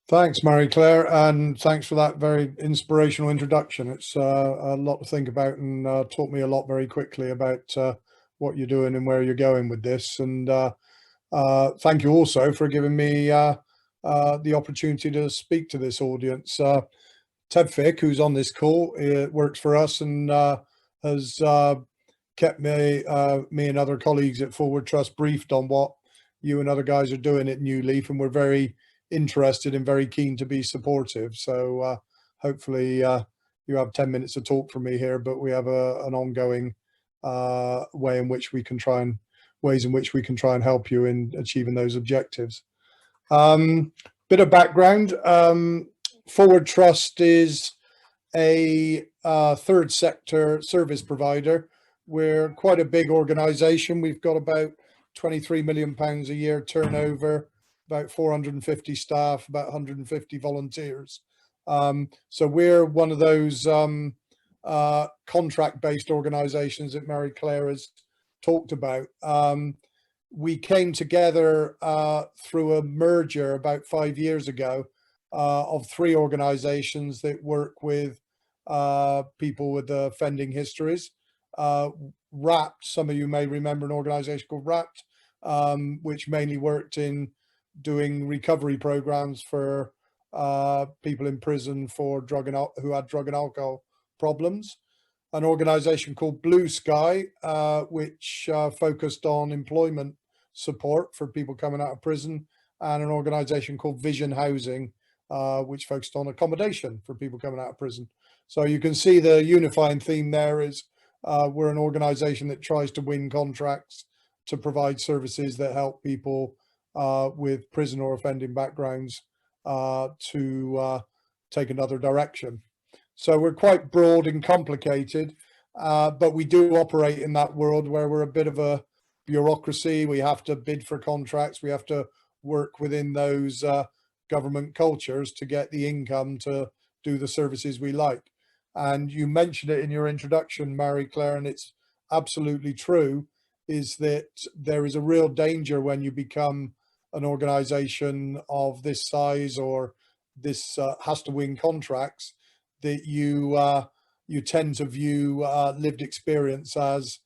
Thanks, Marie-Claire, and thanks for that very inspirational introduction. It's a lot to think about and taught me a lot very quickly about what you're doing and where you're going with this. And thank you also for giving me the opportunity to speak to this audience. Tevfik, who's on this call, works for us and has kept me and other colleagues at Forward Trust briefed on what you and other guys are doing at New Leaf, and we're very interested and very keen to be supportive. So hopefully you have 10 minutes to talk from me here, but we have an ongoing ways in which we can try and help you in achieving those objectives. Bit of background. Forward Trust is a third sector service provider. We're quite a big organization. We've got about £23 million a year turnover, about 450 staff, about 150 volunteers. So we're one of those contract-based organizations that Marie-Claire has talked about. We came together through a merger about 5 years ago of three organizations that work with people with offending histories. RAPT, some of you may remember an organization called RAPT, which mainly worked in doing recovery programs for people in prison for who had drug and alcohol problems. An organization called Blue Sky, which focused on employment support for people coming out of prison, and an organization called Vision Housing, which focused on accommodation for people coming out of prison. So you can see the unifying theme there is we're an organization that tries to win contracts to provide services that help people with prison or offending backgrounds to take another direction. So we're quite broad and complicated, but we do operate in that world where we're a bit of a bureaucracy. We have to bid for contracts. We have to work within those government cultures to get the income to do the services we like. And you mentioned it in your introduction, Marie-Claire, and it's absolutely true, is that there is a real danger when you become an organization of this size or this has to win contracts, that you tend to view lived experience as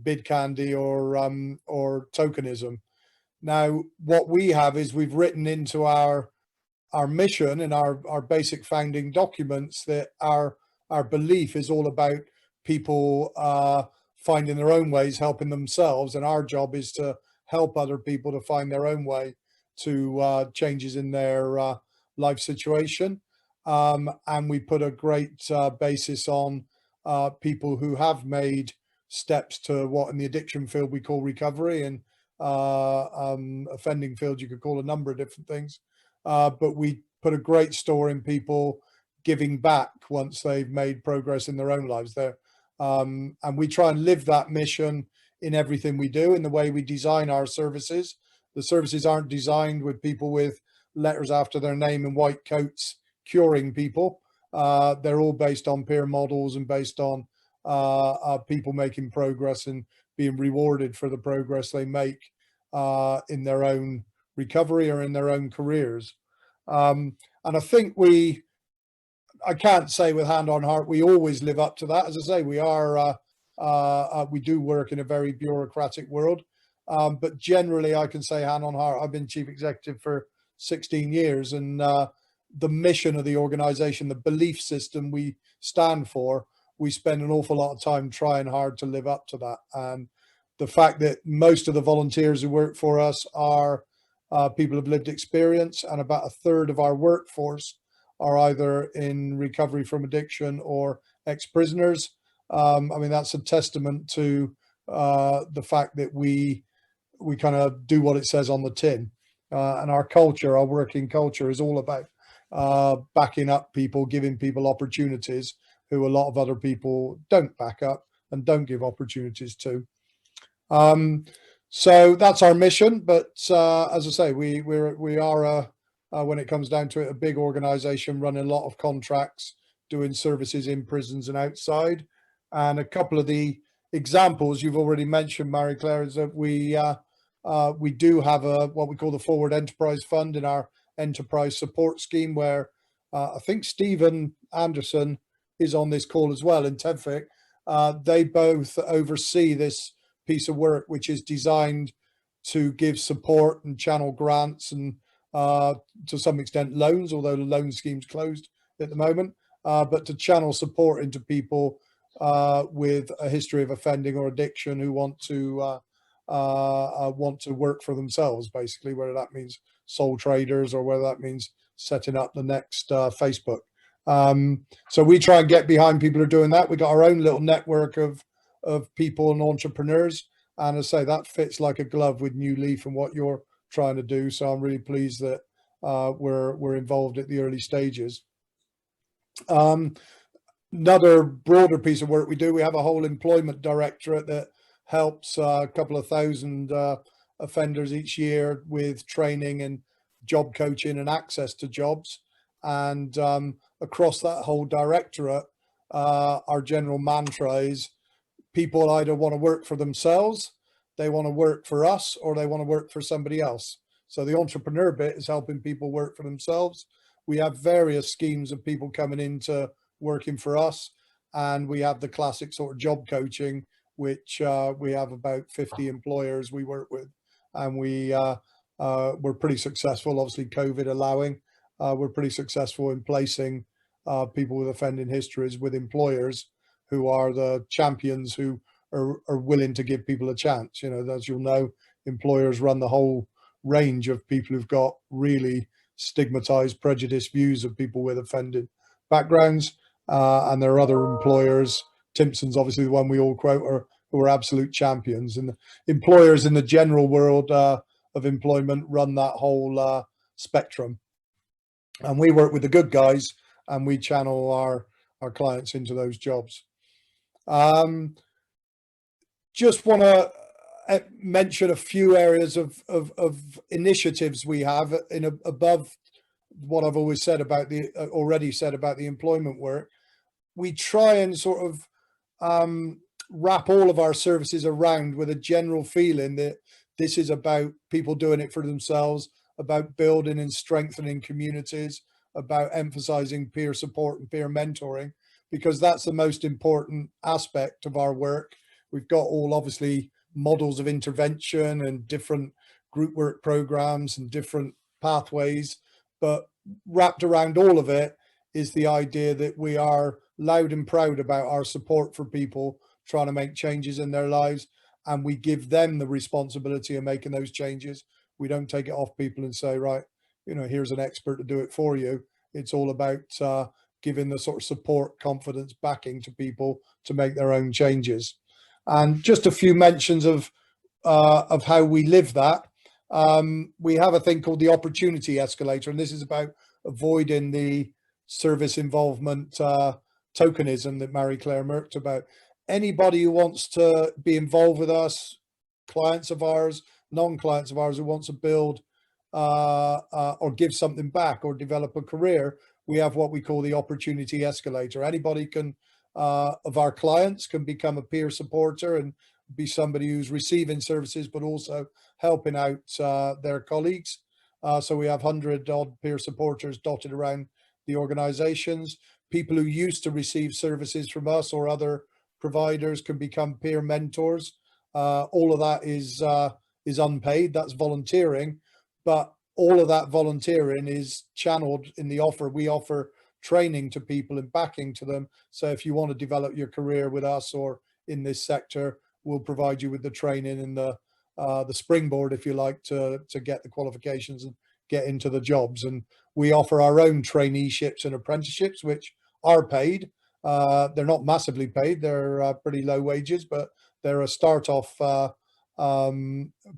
bid candy or tokenism. Now, what we have is we've written into our mission and our basic founding documents that our belief is all about people finding their own ways, helping themselves, and our job is to help other people to find their own way to changes in their life situation. And we put a great basis on people who have made steps to what in the addiction field we call recovery, and offending field you could call a number of different things. But we put a great store in people giving back once they've made progress in their own lives there. And we try and live that mission in everything we do, in the way we design our services. The services aren't designed with people with letters after their name and white coats curing people. They're all based on peer models and based on people making progress and being rewarded for the progress they make in their own recovery or in their own careers. And I think I can't say with hand on heart we always live up to that. As I say, we do work in a very bureaucratic world, but generally I can say hand on heart, I've been chief executive for 16 years, and the mission of the organization, the belief system we stand for, we spend an awful lot of time trying hard to live up to that. And the fact that most of the volunteers who work for us are people of lived experience, and about a third of our workforce are either in recovery from addiction or ex-prisoners. I mean, that's a testament to the fact that we kind of do what it says on the tin. And our culture, our working culture, is all about backing up people, giving people opportunities who a lot of other people don't back up and don't give opportunities to. So that's our mission. But as I say, we are when it comes down to it, a big organization running a lot of contracts doing services in prisons and outside. And a couple of the examples you've already mentioned, Mary Claire, is that we do have what we call the Forward Enterprise Fund in our enterprise support scheme, where I think Stephen Anderson is on this call as well in TEDFIC. They both oversee this piece of work, which is designed to give support and channel grants and to some extent loans, although the loan scheme's closed at the moment, but to channel support into people with a history of offending or addiction who want to work for themselves, basically, whether that means sole traders or whether that means setting up the next Facebook. So we try and get behind people who are doing that. We got our own little network of people and entrepreneurs, and as I say, that fits like a glove with New Leaf and what you're trying to do. So I'm really pleased that we're involved at the early stages. Another broader piece of work we do, we have a whole employment directorate that helps a couple of thousand offenders each year with training and job coaching and access to jobs. And across that whole directorate, our general mantra is people either want to work for themselves, they want to work for us, or they want to work for somebody else. So the entrepreneur bit is helping people work for themselves. We have various schemes of people coming into working for us, and we have the classic sort of job coaching, which we have about 50 employers we work with, and we're pretty successful, obviously COVID allowing. We're pretty successful in placing people with offending histories with employers who are the champions who are willing to give people a chance. You know, as you'll know, employers run the whole range of people who've got really stigmatized, prejudiced views of people with offended backgrounds. And there are other employers, Timpson's obviously the one we all quote, who are absolute champions. And the employers in the general world of employment run that whole spectrum. And we work with the good guys and we channel our clients into those jobs. Just want to mention a few areas of initiatives we have above what I've always said about already said about the employment work. We try and sort of wrap all of our services around with a general feeling that this is about people doing it for themselves, about building and strengthening communities, about emphasizing peer support and peer mentoring, because that's the most important aspect of our work. We've got all obviously models of intervention and different group work programs and different pathways, but wrapped around all of it is the idea that we are loud and proud about our support for people trying to make changes in their lives, and we give them the responsibility of making those changes. We don't take it off people and say, right, you know, here's an expert to do it for you. It's all about giving the sort of support, confidence, backing to people to make their own changes. And just a few mentions of how we live that. We have a thing called the Opportunity Escalator, and this is about avoiding the service involvement tokenism that Mary Claire merked about. Anybody who wants to be involved with us, clients of ours, non-clients of ours who wants to build or give something back or develop a career, we have what we call the Opportunity Escalator. Anybody can, of our clients, can become a peer supporter and be somebody who's receiving services, but also helping out their colleagues. So we have 100-odd peer supporters dotted around the organizations. People who used to receive services from us or other providers can become peer mentors. All of that is unpaid, that's volunteering, but all of that volunteering is channeled in the offer. We offer training to people and backing to them. So if you want to develop your career with us or in this sector, we'll provide you with the training and the springboard, if you like, to get the qualifications and get into the jobs. And we offer our own traineeships and apprenticeships, which are paid. They're not massively paid. They're pretty low wages, but they're a start-off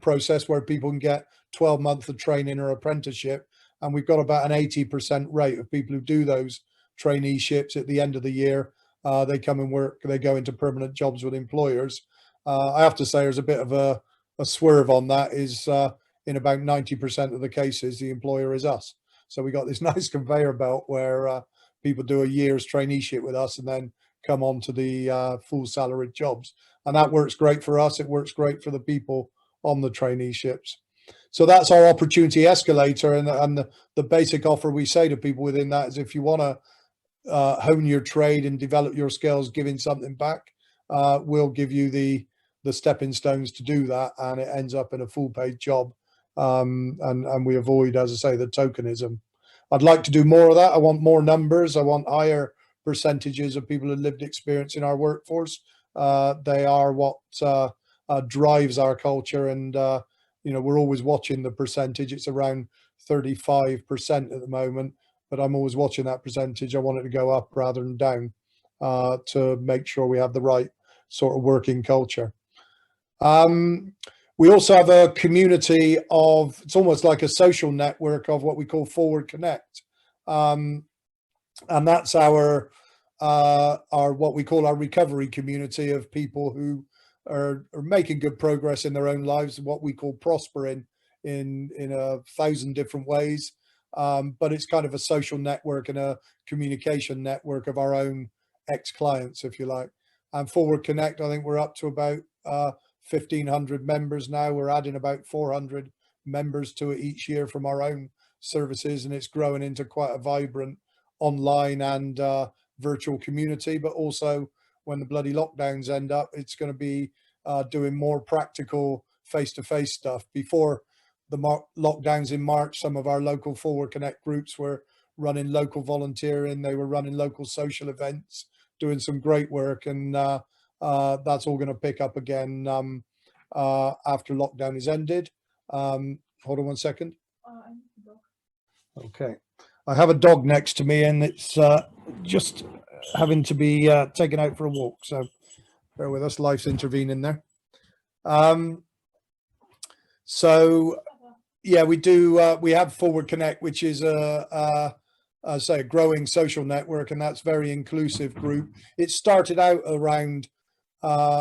process where people can get 12 months of training or apprenticeship. And we've got about an 80% rate of people who do those traineeships at the end of the year. They come and work, they go into permanent jobs with employers. I have to say there's a bit of a swerve on that is in about 90% of the cases, the employer is us. So we got this nice conveyor belt where people do a year's traineeship with us and then come on to the full salaried jobs. And that works great for us. It works great for the people on the traineeships. So that's our opportunity escalator. And the basic offer we say to people within that is, if you want to hone your trade and develop your skills, giving something back, we'll give you the stepping stones to do that, and it ends up in a full paid job. And we avoid, as I say, the tokenism. I'd like to do more of that. I want more numbers. I want higher percentages of people with lived experience in our workforce. They are what drives our culture, and we're always watching the percentage. It's around 35% at the moment, but I'm always watching that percentage. I want it to go up rather than down, to make sure we have the right sort of working culture. We also have a community of, it's almost like a social network of what we call Forward Connect. And that's our what we call our recovery community of people who are making good progress in their own lives, what we call prospering in 1,000 different ways. But it's kind of a social network and a communication network of our own ex-clients, if you like. And Forward Connect, I think we're up to about 1,500 members now. We're adding about 400 members to it each year from our own services, and it's growing into quite a vibrant online and virtual community. But also, when the bloody lockdowns end up, it's going to be doing more practical face-to-face stuff. Before the lockdowns in March, some of our local Forward Connect groups were running local volunteering. They were running local social events, doing some great work, and that's all going to pick up again after lockdown is ended. Hold on one second. Okay. I have a dog next to me, and it's just having to be taken out for a walk. So bear with us, life's intervening there. So yeah, we do. We have Forward Connect, which is a growing social network, and that's very inclusive group. It started out around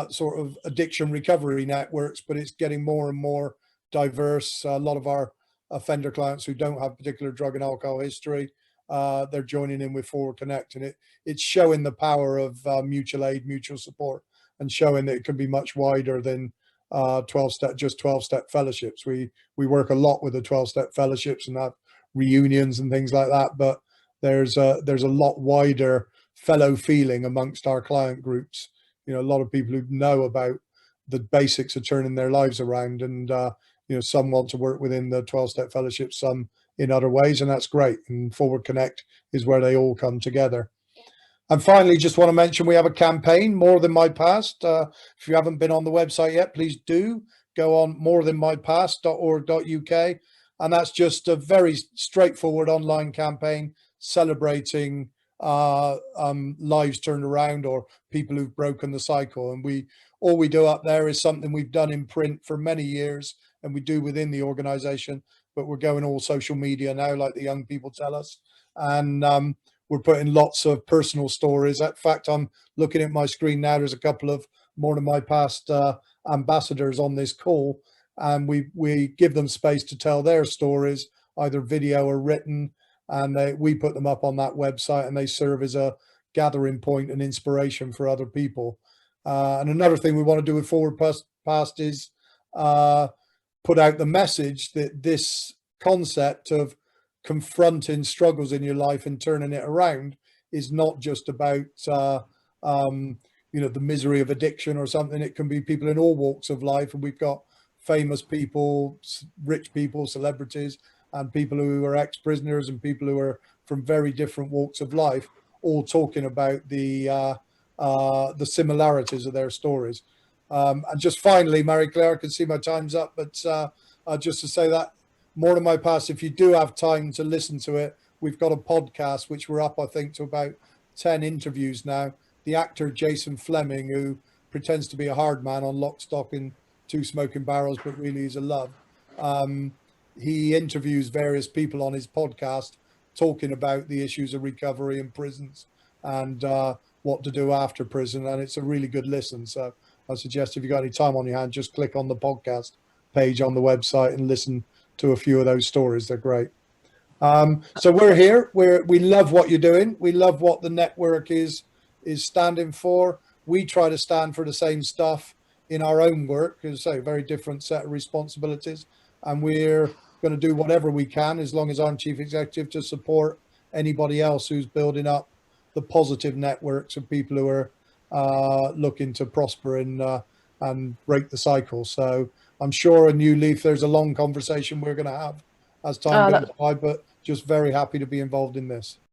sort of addiction recovery networks, but it's getting more and more diverse. A lot of our offender clients who don't have particular drug and alcohol history, they're joining in with Forward Connect, and it's showing the power of mutual aid, mutual support, and showing that it can be much wider than 12-step fellowships. We work a lot with the 12-step fellowships and have reunions and things like that, but there's a lot wider fellow feeling amongst our client groups. A lot of people who know about the basics of turning their lives around, and some want to work within the 12-step fellowship, some in other ways, and that's great. And Forward Connect is where they all come together. And finally, just want to mention we have a campaign, More Than My Past. If you haven't been on the website yet, please do go on morethanmypast.org.uk, and that's just a very straightforward online campaign celebrating lives turned around or people who've broken the cycle. And all we do up there is something we've done in print for many years, and we do within the organization, but we're going all social media now, like the young people tell us. And we're putting lots of personal stories. In fact, I'm looking at my screen now. There's a couple of More Than My Past ambassadors on this call, and we give them space to tell their stories, either video or written, and we put them up on that website, and they serve as a gathering point and inspiration for other people. And another thing we want to do with Forward Past is put out the message that this concept of confronting struggles in your life and turning it around is not just about the misery of addiction or something. It can be people in all walks of life, and we've got famous people, rich people, celebrities, and people who are ex-prisoners, and people who are from very different walks of life, all talking about the similarities of their stories. And just finally, Mary Claire, I can see my time's up, but just to say that More Than My Past, if you do have time to listen to it, we've got a podcast, which we're up, I think, to about 10 interviews now. The actor Jason Fleming, who pretends to be a hard man on Lock, Stock and Two Smoking Barrels, but really is a love. He interviews various people on his podcast talking about the issues of recovery in prisons and what to do after prison. And it's a really good listen. So I suggest if you've got any time on your hand, just click on the podcast page on the website and listen to a few of those stories. They're great. So we're here. We love what you're doing. We love what the network is standing for. We try to stand for the same stuff in our own work, because a very different set of responsibilities, and we're going to do whatever we can, as long as I'm chief executive, to support anybody else who's building up the positive networks of people who are looking to prosper and break the cycle. So I'm sure a new leaf. There's a long conversation we're going to have as time goes by, but just very happy to be involved in this.